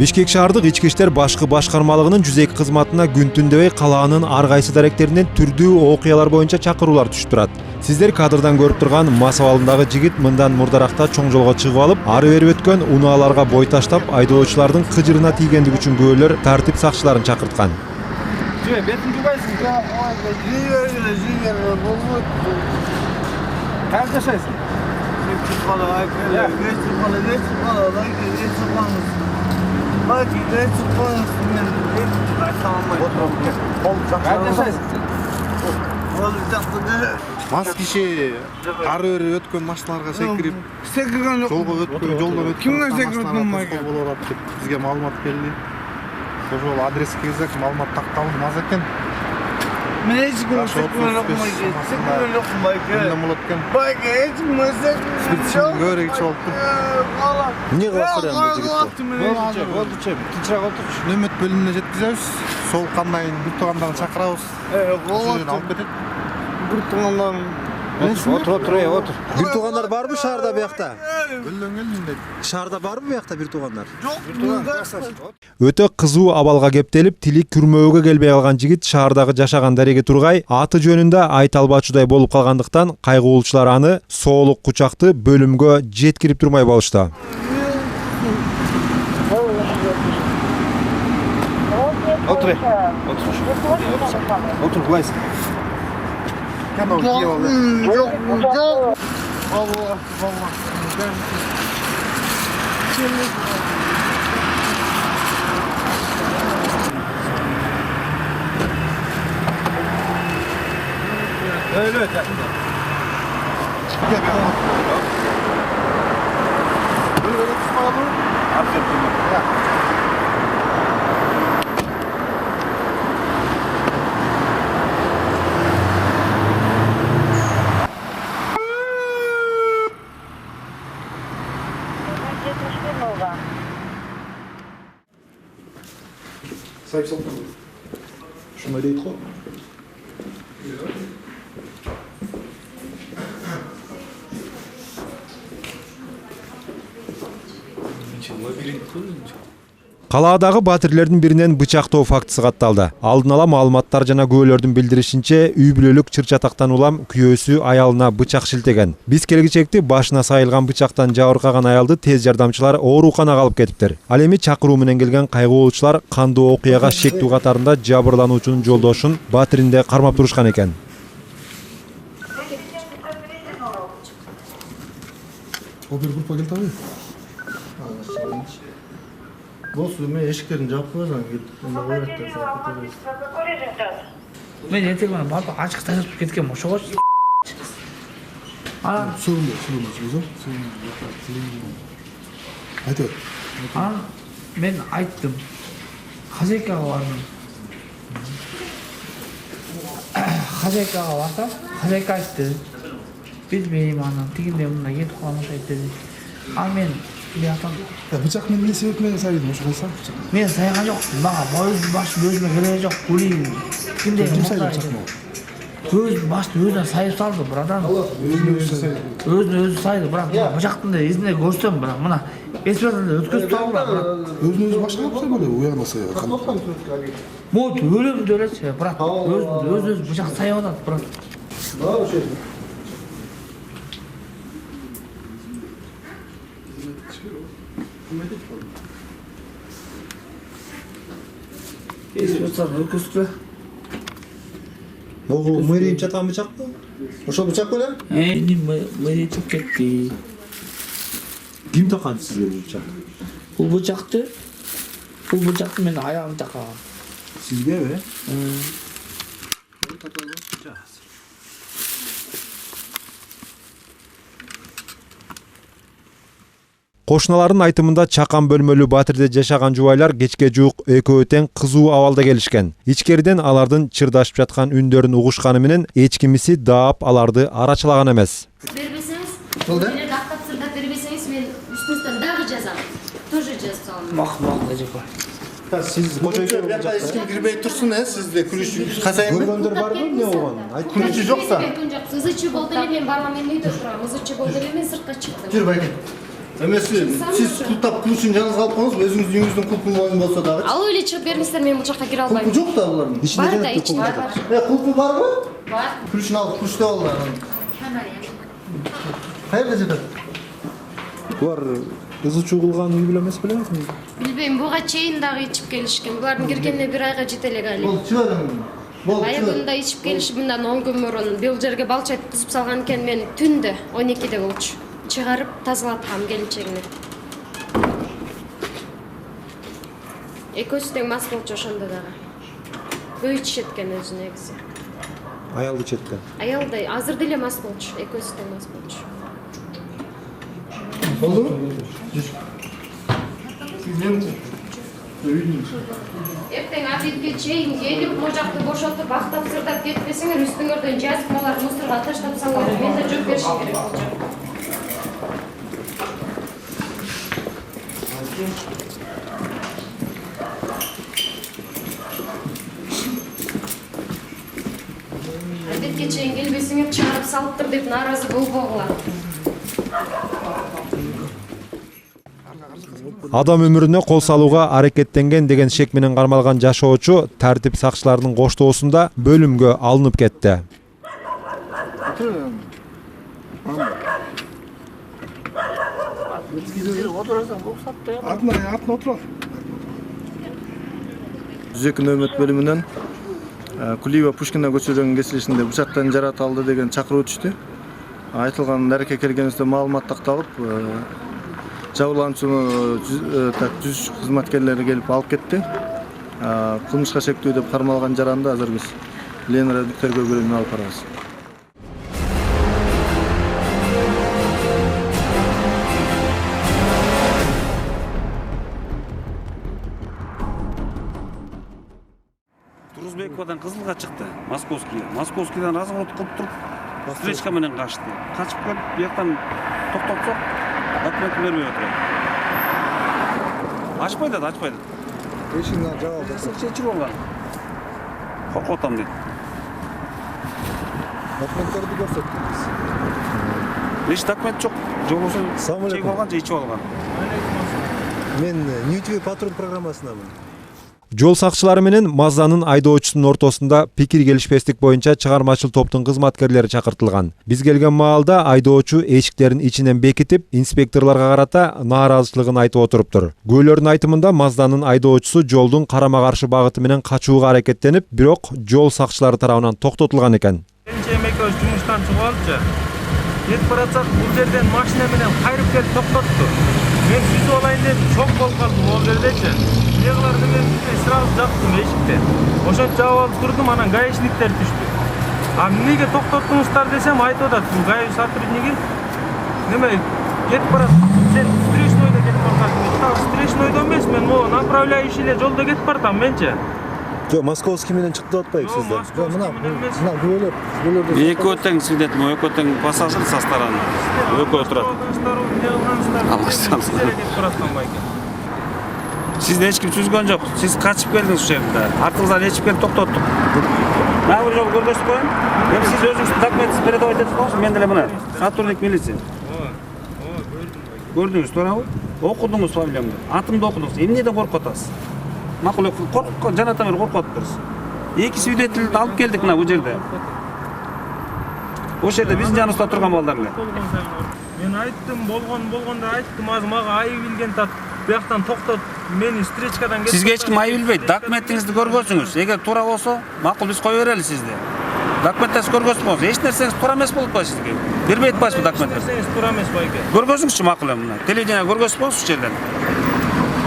Бишкек шаардык ички иштер башкы башкармалыгынын жүзеки кызматына күн түндөбөй калаанын ар кайсы даректеринен түрдүү окуялар боюнча чакыруулар түшүп турат. Сиздер кадрдан көрүп турган мас абалындагы жигит мындан мурдаракта чоң жолго чыгып алып, ары бери өткөн унааларга бой таштап, айдоочулардын кыжырына тийгендиги үчүн күбөлөр тартип сакчыларын чакырткан. Бетин жубайсың. Кайда жашайсың? Мас киши ары бери өткөн машиналарга секирип, жолдон өткөн машиналарга болуп атат деп бизге маалымат келди. Ошол адреске келсек, маалымат такталып маз экен. Мен эч ким көбүрөөк ичип алыптыр. Эмне кыласыздар эми жигитти? болду, тынчыраак отурчу. Нөмөт бөлүмүнө жеткизебиз. Сол кандай бир туугандарын чакырабыз. Алып кетет. Бир туугандан Отур. Бир туугандар барбы шаарда буякта? Өлдөң келдим дейт. Шаарда барбы буякта бир туугандар? жок. Өтө кызуу абалга кептелип, тили күрмөөгө келбей калган жигит шаардагы жашаган дареги тургай аты жөнүндө айта албачудай болуп калгандыктан кайгуулчулар аны соолук кучакты бөлүмгө жеткирип турмай болушту. Отур. Отур, булайсың. Канал киеп алды. Öyle. Şuna değil ko. Калаадагы батирлердин биринен бычактоо фактысы катталды. Алдын ала маалыматтар жана күбөлөрдүн билдиришинче, үй бүлөлүк чыр-чатактан улам күйөөсү аялына бычак шилтеген. Биз келгичекти башына сайылган бычактан жабыркаган аялды тез жардамчылар ооруканага алып кетиптир. Ал эми чакыруу менен келген кайгуулчулар кандуу окуяга шектүү катарында жабырлануучунун жолдошун батиринде кармап турушкан экен. Опер группа келди таби. Болсу мен эшиктерин жаап коесаң кетип. Мен эртең барып ачык ташып кеткем ошого. Айтып. Мен айттым. Хозяйкага бардым. Хозяйкага бардым. Хозяйка айтты. Билбейм анан тигинде мына кетип каламыз айтты. А мен биятам. Бычак менен эмне себеп менен сайдым ошо койсаң? Мен сайган жок. Мага боюз баш өзүмө кереги жок. Кули. Кимде Өз башты өзүнө сайып салды, братан. Өзүнө сайды, брат. Бычактын да изине көрсөм, брат. Мына эсперде өткөзүп салды, брат. Өзүнө башка кылса боло, уяна сайып. Мот өлөм делечи, брат. Өз бычак сайып атат, брат. Өткөзүп Могу мэрийим чатан бычакпы? Ошол бычак беле? мэрий чыгып кетти. Ким такан сизге бычак? Бул бычакты мен аягым такагам. Сизгеби? Кошуналардын айтымында чакан бөлмөлүү батирде жашаган жубайлар кечке жуук экөө тең кызуу абалда келишкен. Ичкериден алардын чырдашып жаткан үндөрүн угушканы менен эч кимиси даап аларды арачылаган эмес. Бербесеңиз, менен дактап сырдап бербесеңиз, мен үстүнүздөн дагы жазам. Тоже жазып салам. Мак эжеке. Siz Koca bir hiç kim girmeye dursun he sizde kulüş kasayım. Görgөндөр барбы эмне болгон? Kulücü yoksa. Ызычы болду эле мен барган мен үйдө турам. Ызычы болду эле мен сыртка чыктым. Gir bakayım. Эмеси, сиз култап ключун жаңыз алып коңуз, өзүңүздүн үйүңүздүн кулпун болсо дагы. Ал эле чыгып бериңиздер, мен бул жакка кире албайм. Кулпу жок да булардын. Бар да, ичинде бар. Кулпу барбы? Бар. Ключун алып, ключ деп алыңар. Кайерде жатат? Булар ызы чуу кылган үй бүлө эмес беле? Билбейм, буга чейин дагы ичип келишкен. Булардын киргенине 1 айга жете элек али. Болду, чыга бериң. Болду, Аягында ичип келишип мындан 10 күн мурун бул жерге балча түзүп салган экен, мен түндө 12де болчу. Чыгарып тазалаткам келинчегине. Экөөсү тең мас болчу ошондо дагы. Бөй ичет экен өзү негизи. Аялды ичеткен. Аял да азыр деле мас болчу, экөөсү тең мас болчу. болду. Эртең обедке чейин келип, можакты бошотуп, актап сырдап кетпесеңер, үстүңөрдөн жазып алар мусорго таштап салыңар. Мен да жооп беришим керек болчу. Обедке чейин келбесеңер, чыгарып салыптыр деп нааразы болбогула. Адам өмүрүнө кол салууга аракеттенген деген шек менен кармалган жашоочу тартип сакчыларынын коштоосунда бөлүмгө алынып кетти. Атына отур. 102 нөмөт бөлүмүнөн Кулиева Пушкина көчөдөгү кесилишинде бычактан жаратылды деген чакыруу түштү. Айтылган дарекке келгенибизде маалымат такталып, жабырлануучуну түзүш кызматкерлери келип алып кетти. Кылмышка шектүү деп кармалган жаранды азыр биз Лена тергөө бөлүмүнө алып барабыз. Турузбековадан Кызылга чыкты, Московскийдан разворот кылып туруп, встречка менен качты. Качып келип, бияктан токтотсок, документ бербей отурат. Ачпайды. Эшигине жабап Чечип алган. Коркуп атам дейт. документтерди көрсөттүңүз. Эч документ жок. Жобосу чегип алган, же ичип алган. Мен Ньютви патруль программасынамын. Жол сакчылары менен Мазданын айдоочусунун ортосунда пикир келишпестик боюнча чыгармачыл топтун кызматкерлери чакыртылган. Биз келген маалда айдоочу эшиктерин ичинен бекитип, инспекторлорго карата нааразычылыгын айтып отуруптур. Күбөлөрдүн айтымында Мазданын айдоочусу жолдун карама-каршы багыты менен качууга аракеттенип, бирок жол сакчылары тарабынан токтотулган экен. Экөөбүз жумуштан чыгып алыпчы. Кетип баратсак, бул жерден машина менен кайрып келип токтотту. Мен сүзүп алайын деп шок болуп калдым ол жердечи. Негалар деген сразу жаптым эшикти. Ошентип жаап алып турдум, анан гаишниктер түштү. Эмнеге токтоттуңуздар десем, айтып атат, бул гаи сотрудниги неме кетип барат. Сен встречнойдо кетип барасың. Так, встречнойдо эмес, мен могу направляющий эле жолдо кетип баратам менчи. Жок, Московский менен чыкты деп атпайбы сизде? Жок, мына күбөлөр. Экөө тең свидетель, экөө тең пассажир со стороны. Экөө турат. Сизди эч ким сүзгөн жок. Сиз качып келдиңиз ушул жерде. Артыңыздан ичип келип токтоттук. Мына бир жолу көргөзүп коеюн. Эми сиз өзүңүз документиңизди передавать этип коюңуз, мен деле мына сотрудник милиция. Көрдүңүз, туурабы? Окудуңуз фамилиямды. Атымды окудуңуз. Эмнеден коркуп атасыз? Макул коркуп, жанатан бери коркуп атыптырсыз. Эки свидетельди алып келдик мына бул жерде. Ошол жерде биздин жаныбызда турган балдар эле. Мен айттым, болгондо айттым, азыр мага айып билген тат. Бияктан токтот, мени встречкадан кетип. Сизге эч ким айып билбейт. Документиңизди көргөзүңүз. Эгер туура болсо, макул биз кое берели сизди. Документтериңизди көргөзүңүз. Эч нерсеңиз туура эмес болуп атпайбы сизге? Бербей атпайсызбы документтерди? Нерсеңиз туура эмес байке. Көргөзүңүзчү макул эми мына. Телевидение көргөзүп коюңуз ушул жерден.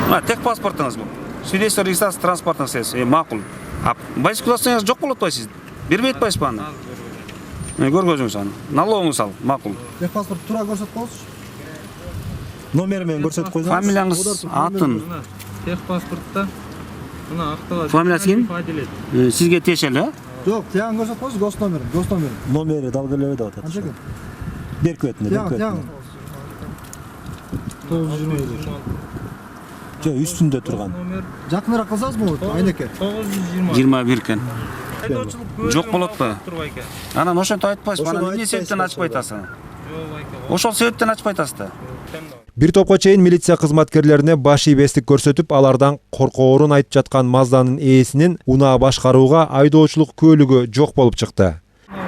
Мына тех паспортуңуз бул. Свидетельство регистрации транспортных средств. Макул. А байсыз кыласаңыз жок болуп атпайбы сиз? Бербей атпайсызбы аны? Көргөзүңүз аны. Налогуңуз ал, макул. Тех паспорт туура көрсөтүп коңузчу. Номер менен көрсөтүп койсоңуз. Фамилияңыз, атын. Тех паспортто мына акталат. Фамилиясы ким? Сизге тиешелүү, а? Жок, тиян көрсөтүп коңуз, гос номер. Номери далгелебе деп атат. Анча экен. Берип кетине, берип кетине. 927. Жок, үстүндө турган. Жакыныраак кылсаңыз болот, айнеке. 920. 21 экен. Айдоочулук Жок болот ба? турбайке. Анан ошентип айтпайсызбы? Анан эмне себептен ачпай атасыз? Жок байке. Ошол себептен ачпай атасыз да. Бир топко чейин милиция кызматкерлерине баш ийбестик көрсөтүп, алардан коркоорун айтып жаткан Мазданын ээсинин унаа башкарууга айдоочулук күөлүгү жок болуп чыкты.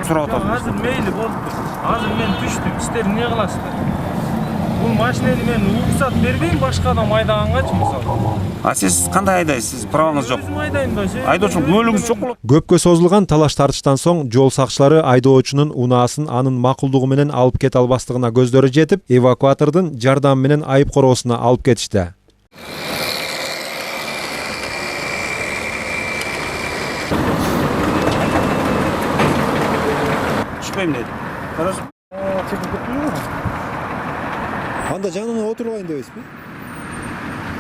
Сурап атам. Азыр мейли болуптур. Азыр мен түштүм. Сиздер эмне кыласыздар? Бул машинени мен уруксат бербейм башка адам айдаганганчы мисалы. А сиз кандай айдайсыз? Праваңыз жок. Өзүм айдайм да. Айдоочулук күөлүгүңүз жок болот. Көпкө созулган талаш тартыштан соң жол сакчылары айдоочунун унаасын анын макулдугу менен алып кете албастыгына көздөрү жетип, эвакуатордун жардамы менен айып короосуна алып кетишти. Түшпөйм деди. Карасың? Анда жанына отуруп алайын дебейсизби?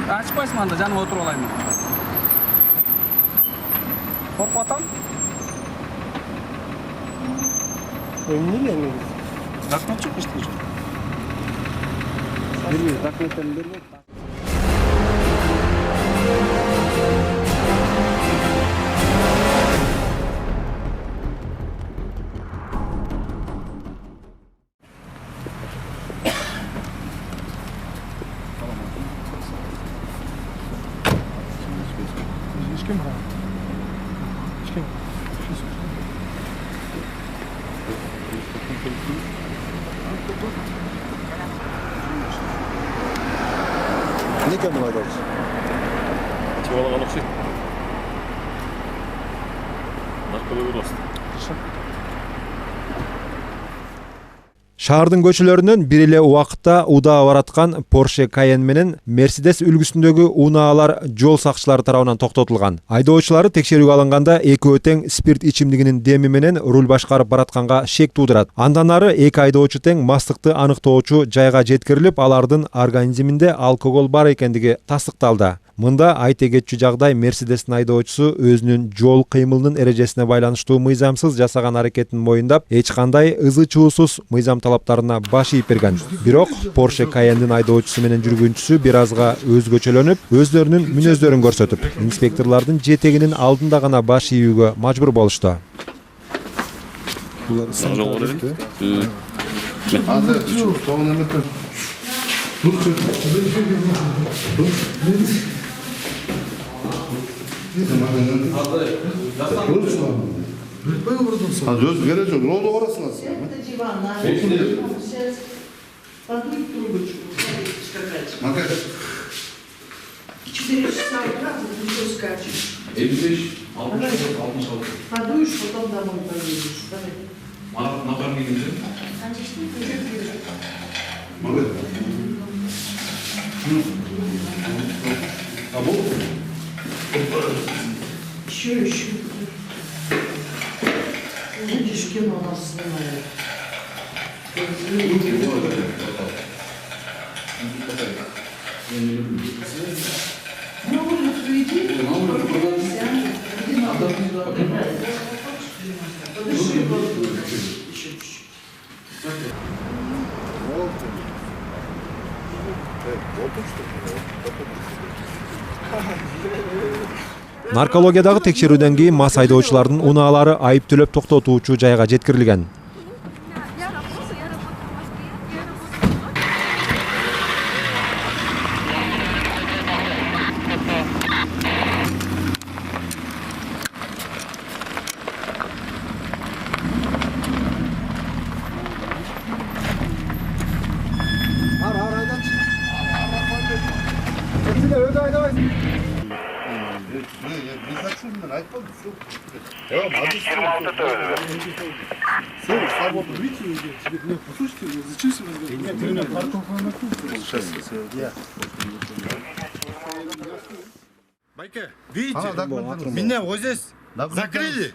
Ачпайсың анда жаныма отуруп алайын. Коркуп атам. Эмне эле? Документ жок, эчтеке жок. Документтерин бербейт. Не екен бұл айдаушы? Чебалаған ұқсайды. Нарколог ұласты. Шаардын көчөлөрүнөн бир эле убакытта удаа бараткан Porsche Cayenne менен Mercedes үлгүсүндөгү унаалар жол сакчылары тарабынан токтотулган. Айдоочулары текшерүүгө алынганда экөө тең спирт ичимдигинин деми менен руль башкарып баратканга шек туудурат. Андан ары эки айдоочу тең мастыкты аныктоочу жайга жеткирилип, алардын организминде алкогол бар экендиги тастыкталды. Мында айта кетчү жагдай Mercedes'in айдоочусу өзүнүн жол кыймылынын эрежесине байланыштуу мыйзамсыз жасаган аракетин моюндап, эч кандай ызы чуусуз мыйзам талаптарына баш ийип берген. Бирок Porsche Cayenne'дин айдоочусу менен жүргүнчүсү бир азга өзгөчөлөнүп, өздөрүнүн мүнөздөрүн көрсөтүп, инспекторлордун жетегинин алдында гана баш ийүүгө мажбур болушту. Söz gelecek. Ne oldu orasına sen? Düşkün olasın. Ne olur söyleyeyim. Наркологиядагы текшерүүдөн кийин мас айдоочулардын унаалары айып төлөп токтотуучу жайга жеткирилген. Байка, видите, меня вот здесь закрыли,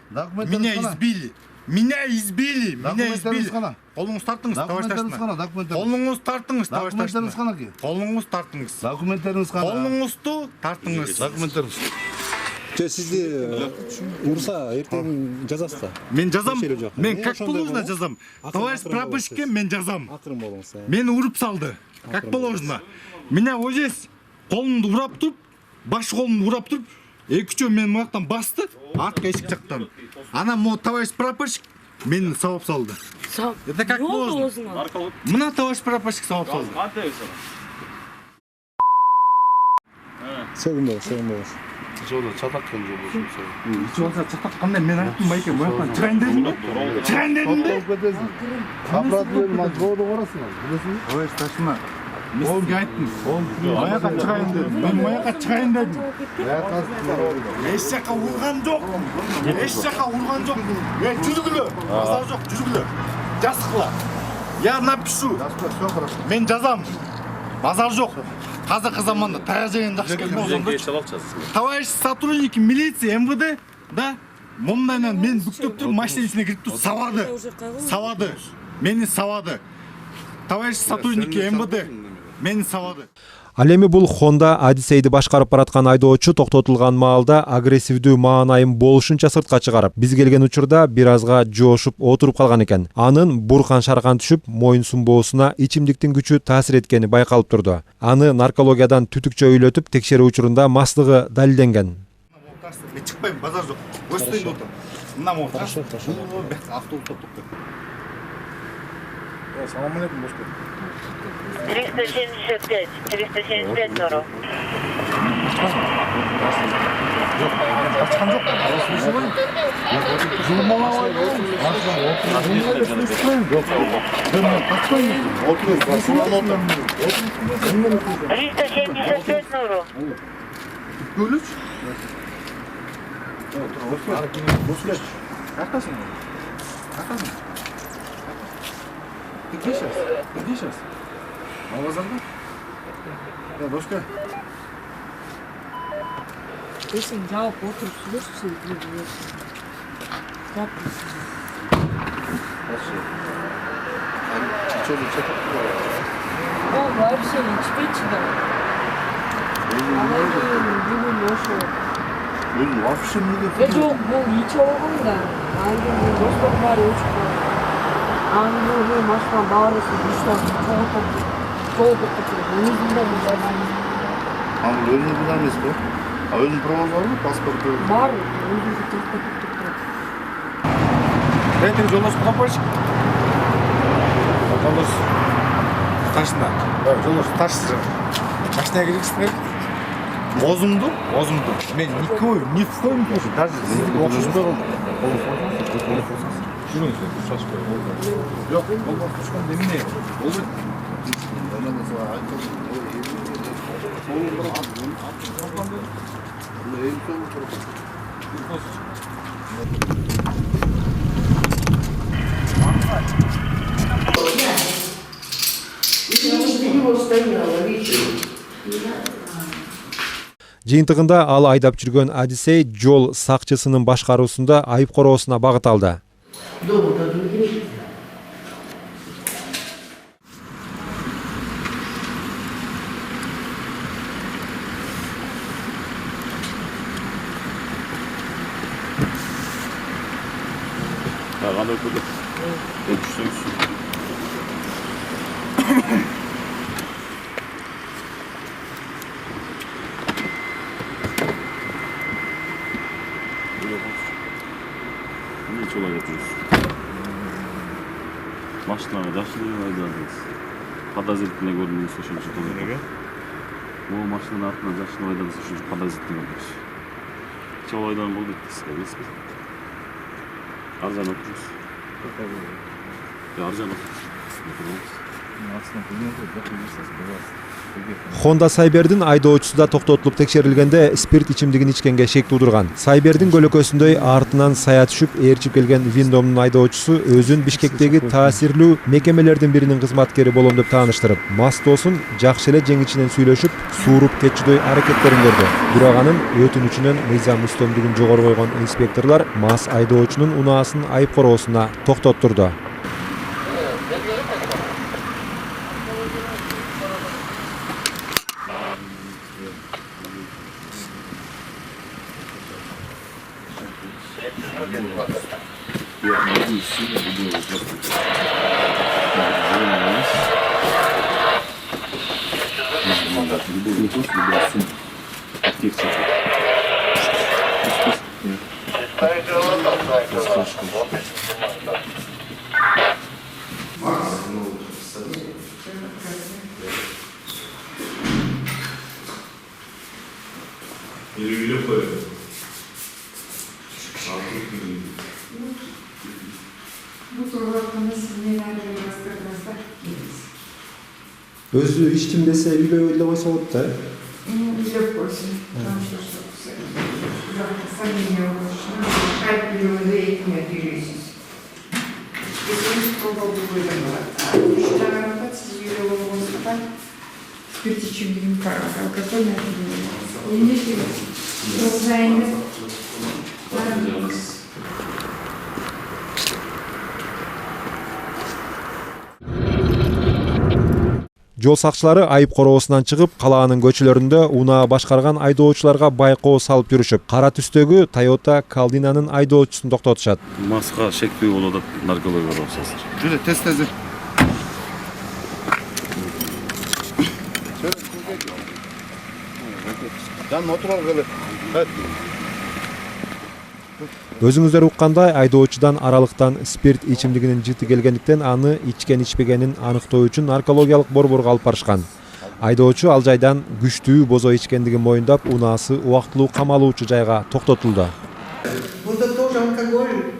меня избили. Меня избили. Қолыңыз тартыңыз, товарищ старшина. Қолыңыз тартыңыз, товарищ старшина. Қолыңыз тартыңыз. Документтеріңіз қана. Қолыңызды тартыңыз. Документтеріңіз. Сізді ұрса, ертең жазасыз да? Мен жазам, мен как положено жазам. Товарищ прапорщикке мен жазам. Мені ұрып салды, как положено. Меня вот здесь қолымды ұрап тұрып, баш қолымды ұрап тұрып, екі-үш мен мынаяқтан басты, артқа есік жақтан. Ана мо товарищ прапорщик Meni savap saldı. Это как можно? Мына товарищ прапорщик savap saldı. Sevim boş. 저도 차닥한 줄 보셨어요. İçi çatak qanday men aytdim bayke bu yoqdan chiqayin dedim. Chiqayin dedim. Аппарат мен жолды қарасыңыз. Білесіңіз? Ой, taşıma. Мен сізге айттым. Маяққа шығайын дедім. Мен маяққа шығайын дедім. Еш жаққа ұрған жоқ. Еш жаққа ұрған жоқ. Жүзігілі. Базар жоқ, жүзігілі. Жазықла. Я напишу. Мен жазам. Базар жоқ. Қазіргі заманда таяқ жеген жақсы келмей. Товарищ сотрудники милиции, МВД, да? Мұндайынан мен бүктіп тұрып машина ішіне кіріп тұрып савады. Мені савады. Товарищ сотрудники МВД, мені савады. Ал эми бул Honda Odyssey'ди башкарып бараткан айдоочу токтотулган маалда агрессивдүү маанайым болушунча сыртка чыгарып, биз келген учурда бир азга жоошуп отуруп калган экен. Анын буркан-шаркан түшүп, моюн сумбоосуна ичимдиктин күчү таасир эткени байкалып турду. Аны наркологиядан түтүкчө үйлөтүп, текшерүү учурунда мастыгы далилденген. Мен чыкпайм, базар жок. Көстөйүндө отур. Мына могу таш. Автобус токтоп. Салам алейкум, бош. 375 нору. Kaçkan yok. Сен жауап отырып сөйлесіп Ол вообще içпейді да. вообще не Жоқ, бұл içіп алған да. Айдың достар бар өшіп қалды. Аңды машина бағарысы үштен жол өзінде бұл жазды. өзünü bilemez bu. Özün prova var mı? Pasportu? Бар, өзінде тоқтатып тұрды. Дайте жолдас прапорщик. Жолдас ташында. Жолдас ташсыз. Машинаға кіргізсің. Озумду. Мен ни в коем случае даже сізді оқушымда Жоқ, ол оқушқан деміне. Жыйынтыгында ал айдап жүргөн Odyssey жол сакчысынын башкаруусунда айып короосуна багыт алды. Qanday bo'ldi? O'tishsiz. Neçə olay yapıyoruz? Maşınlara daşılıyor aydınız. Подозрительно görünüyor suçuncu tutuyor. Bu maşının altına daşılıyor aydınız suçuncu подозрительно görünüyor. Hiç olaydan buldu ettik size. Arjan oturuyoruz. Ya Arjan oturuyoruz. Honda Cyber'din айдоочусу да токтотулуп текшерилгенде спирт ичимдигин ичкенге шек туудурган. Cyber'дин көлөкөсүндөй артынан сая түшүп ээрчип келген Виндомдун айдоочусу өзүн Бишкектеги таасирлүү мекемелердин биринин кызматкери болом деп тааныштырып, мастосун жакшы эле жеңичинен сүйлөшүп, сууруп кетчүдөй аракеттерин көрдү. Бирок анын өтүнүчүнөн мыйзам үстөмдүгүн жогору койгон инспекторлор мас айдоочунун унаасын айып короосуна токтоттурду. Өзү ичтим десе үйлөп эле койсо болот да. Үйлөп койсун. Самия болушун, кайт бирөөдө экиме бересиз. Бизин колго буйдum var. Штаранда сиз үйлөп болгонсузда спирт içimligin алкоголь например. Эмне керек? Продолжаем. Жол сакчылары айып короосунан чыгып, калаанын көчөлөрүндө унаа башкарган айдоочуларга байкоо салып жүрүшүп, кара түстөгү Toyota Caldina'нын айдоочусун токтотушат. Маска шектүү болуп атат, наркология барабыз. Жүрө тез. Жан отур келе. Өзүңүздөр уккандай, айдоочудан аралыктан спирт ичимдигинин жыты келгендиктен аны ичкен-ичпегенин аныктоо үчүн наркологиялык борборго алып барышкан. Айдоочу ал жайдан күчтүү бозо ичкендигин моюндап, унаасы убактылуу камалуучу жайга токтотулду. Бунда тоже алкоголь.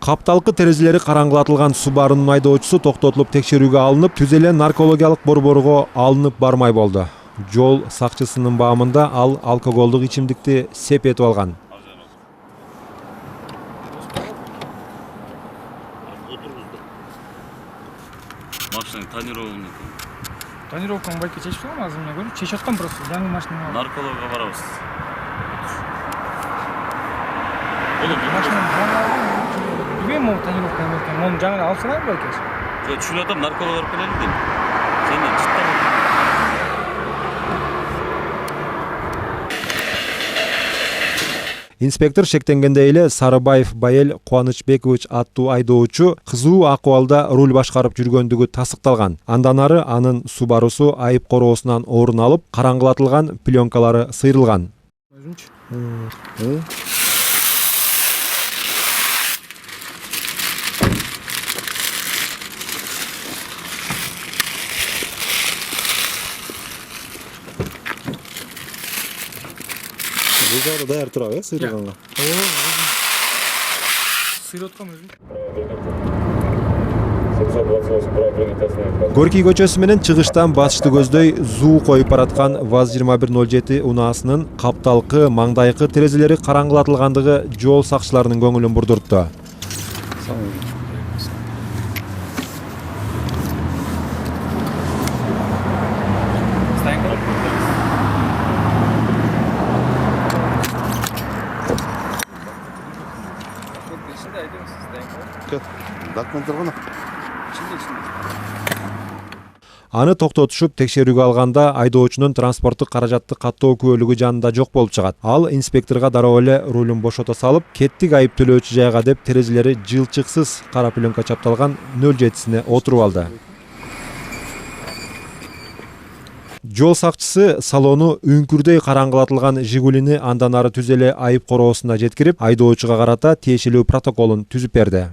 Капталкы терезелери караңгылатылган Subaru'нун айдоочусу токтотулуп текшерүүгө алынып, түз эле наркологиялык борборго алынып бармай болду. Жол сакчысынын баамында ал алкоголдук ичимдикти сепетип алган. Машина тонирован. Тонировканы байке чечип салам азыр мен көрүп, чечип аткам просто жаңы машина. Наркология барабыз. Билбейм, могу тонировка эме экен. Мону жаңы алып салайын байке. Жо түшүнүп атам, нарколог алып келели дейм. Сенден чыттам. Инспектор шектенгендей эле Сарыбаев Байел Кубанычбекович аттуу айдоочу кызуу акыбалда руль башкарып жүргөндүгү тасыкталган. Андан ары анын Subaru'су айып короосунан орун алып, караңгылатылган пленкалары сыйрылган. Бузары даяр турабы, сыйрылганга. Сыйрып аткам өзүм. Горький көчөсү менен чыгыштан батышты көздөй зуу коюп бараткан ВАЗ-2107 унаасынын капталкы, маңдайкы терезелери караңгылатылгандыгы жол сакчыларынын көңүлүн бурдуртту. Аны токтотушуп текшерүүгө алганда айдоочунун транспорттук каражатты каттоо күбөлүгү жанында жок болуп чыгат. Ал инспекторго дароо эле рулун бошото салып, кеттик айып төлөөчү жайга деп терезелери жылчыксыз кара пленка чапталган 07-сине отуруп алды. Жол сакчысы салону үңкүрдөй караңгылатылган Жигулини андан ары түз эле айып короосуна жеткирип, айдоочуга карата тиешелүү протоколун түзүп берди.